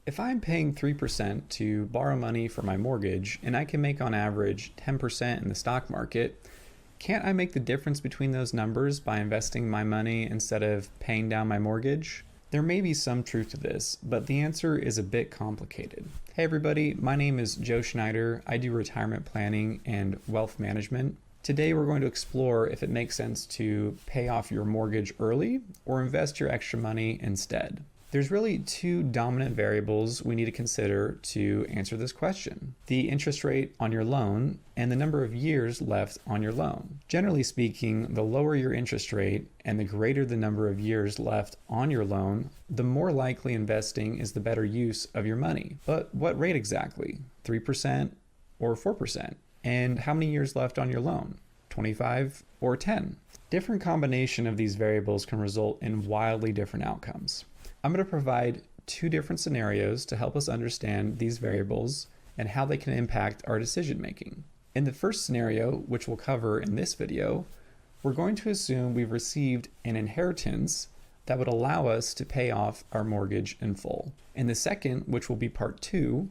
If I'm paying 3% to borrow money for my mortgage and I can make on average 10% in the stock market, can't I make the difference between those numbers by investing my money instead of paying down my mortgage? There may be some truth to this, but the answer is a bit complicated. Hey everybody, my name is Joe Schneider. I do retirement planning and wealth management. Today we're going to explore if it makes sense to pay off your mortgage early or invest your extra money instead. There's really two dominant variables we need to consider to answer this question: the interest rate on your loan and the number of years left on your loan. Generally speaking, the lower your interest rate and the greater the number of years left on your loan, the more likely investing is the better use of your money. But what rate exactly? 3% or 4%? And how many years left on your loan? 25 or 10? Different combination of these variables can result in wildly different outcomes. I'm going to provide two different scenarios to help us understand these variables and how they can impact our decision making. In the first scenario, which we'll cover in this video, we're going to assume we've received an inheritance that would allow us to pay off our mortgage in full. In the second, which will be part two,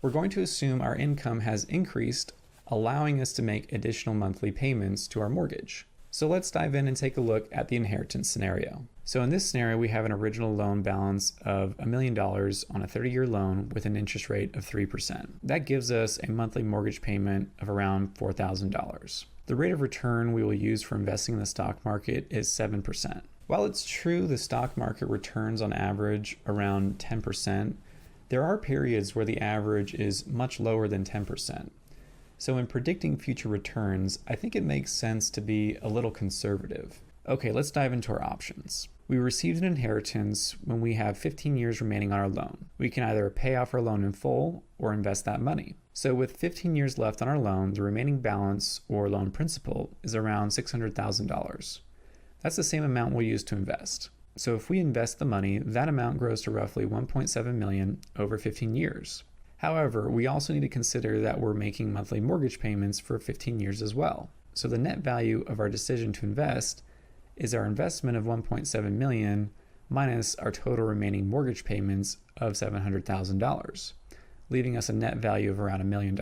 we're going to assume our income has increased, allowing us to make additional monthly payments to our mortgage. So let's dive in and take a look at the inheritance scenario. So in this scenario, we have an original loan balance of $1 million on a 30-year loan with an interest rate of 3%. That gives us a monthly mortgage payment of around $4,000. The rate of return we will use for investing in the stock market is 7%. While it's true the stock market returns on average around 10%, there are periods where the average is much lower than 10%. So in predicting future returns, I think it makes sense to be a little conservative. Okay, let's dive into our options. We received an inheritance when we have 15 years remaining on our loan. We can either pay off our loan in full or invest that money. So with 15 years left on our loan, the remaining balance or loan principal is around $600,000. That's the same amount we'll use to invest. So if we invest the money, that amount grows to roughly $1.7 million over 15 years. However, we also need to consider that we're making monthly mortgage payments for 15 years as well. So the net value of our decision to invest is our investment of $1.7 million minus our total remaining mortgage payments of $700,000, leaving us a net value of around $1 million.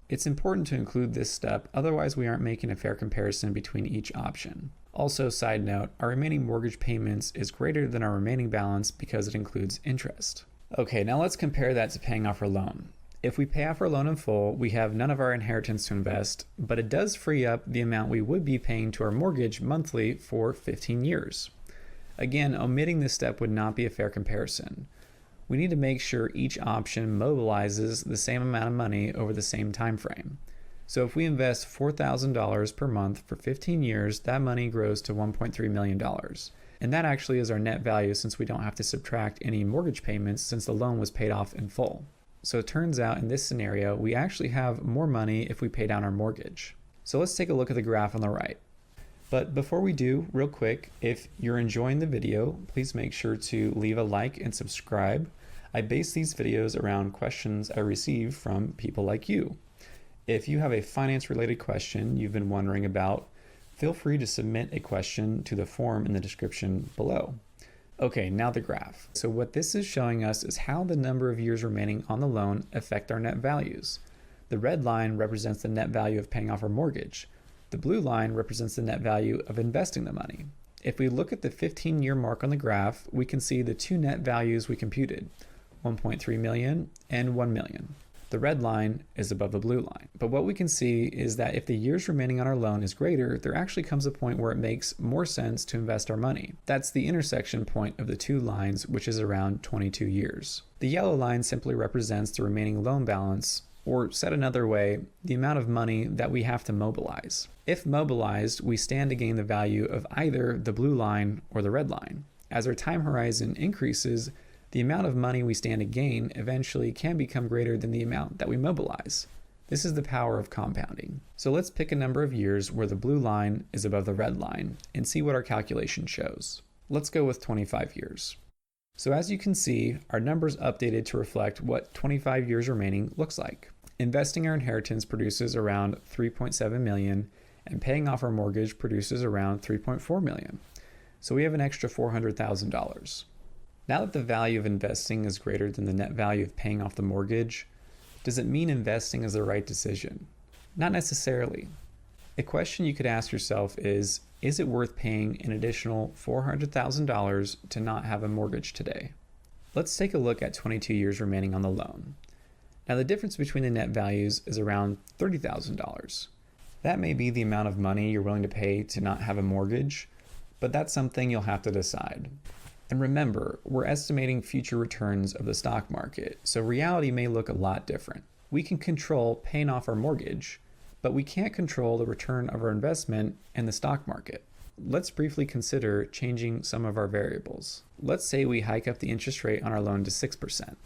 It's important to include this step, otherwise we aren't making a fair comparison between each option. Also, side note, our remaining mortgage payments is greater than our remaining balance because it includes interest. Okay, now let's compare that to paying off our loan. If we pay off our loan in full, we have none of our inheritance to invest, but it does free up the amount we would be paying to our mortgage monthly for 15 years. Again, omitting this step would not be a fair comparison. We need to make sure each option mobilizes the same amount of money over the same time frame. So if we invest $4,000 per month for 15 years, that money grows to $1.3 million. And that actually is our net value since we don't have to subtract any mortgage payments since the loan was paid off in full. So it turns out in this scenario, we actually have more money if we pay down our mortgage. So let's take a look at the graph on the right. But before we do, real quick, if you're enjoying the video, please make sure to leave a like and subscribe. I base these videos around questions I receive from people like you. If you have a finance-related question you've been wondering about, feel free to submit a question to the form in the description below. Okay, now the graph. So what this is showing us is how the number of years remaining on the loan affect our net values. The red line represents the net value of paying off our mortgage. The blue line represents the net value of investing the money. If we look at the 15-year mark on the graph, we can see the two net values we computed, 1.3 million and 1 million. The red line is above the blue line. But what we can see is that if the years remaining on our loan is greater, there actually comes a point where it makes more sense to invest our money. That's the intersection point of the two lines, which is around 22 years. The yellow line simply represents the remaining loan balance, or said another way, the amount of money that we have to mobilize. If mobilized, we stand to gain the value of either the blue line or the red line. As our time horizon increases, the amount of money we stand to gain eventually can become greater than the amount that we mobilize. This is the power of compounding. So let's pick a number of years where the blue line is above the red line and see what our calculation shows. Let's go with 25 years. So as you can see, our numbers updated to reflect what 25 years remaining looks like. Investing our inheritance produces around 3.7 million and paying off our mortgage produces around 3.4 million. So we have an extra $400,000. Now that the value of investing is greater than the net value of paying off the mortgage, does it mean investing is the right decision? Not necessarily. A question you could ask yourself is it worth paying an additional $400,000 to not have a mortgage today? Let's take a look at 22 years remaining on the loan. Now the difference between the net values is around $30,000. That may be the amount of money you're willing to pay to not have a mortgage, but that's something you'll have to decide. And remember, we're estimating future returns of the stock market, so reality may look a lot different. We can control paying off our mortgage, but we can't control the return of our investment in the stock market. Let's briefly consider changing some of our variables. Let's say we hike up the interest rate on our loan to 6%.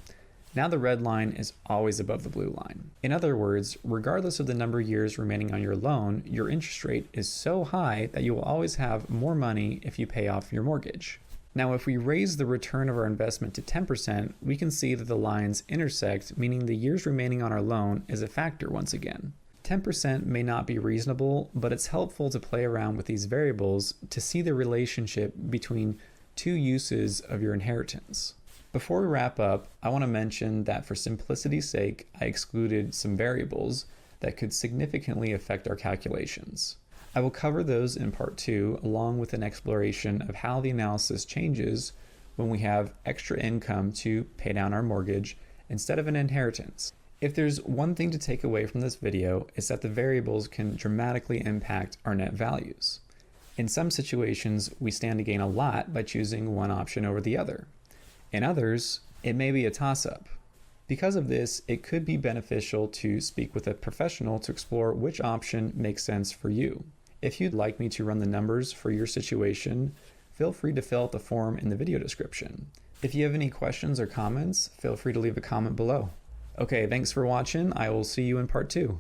Now the red line is always above the blue line. In other words, regardless of the number of years remaining on your loan, your interest rate is so high that you will always have more money if you pay off your mortgage. Now, if we raise the return of our investment to 10%, we can see that the lines intersect, meaning the years remaining on our loan is a factor once again. 10% may not be reasonable, but it's helpful to play around with these variables to see the relationship between two uses of your inheritance. Before we wrap up, I want to mention that for simplicity's sake, I excluded some variables that could significantly affect our calculations. I will cover those in part 2, along with an exploration of how the analysis changes when we have extra income to pay down our mortgage instead of an inheritance. If there's one thing to take away from this video, it's that the variables can dramatically impact our net values. In some situations, we stand to gain a lot by choosing one option over the other. In others, it may be a toss-up. Because of this, it could be beneficial to speak with a professional to explore which option makes sense for you. If you'd like me to run the numbers for your situation, feel free to fill out the form in the video description. If you have any questions or comments, feel free to leave a comment below. Okay, thanks for watching. I will see you in part 2.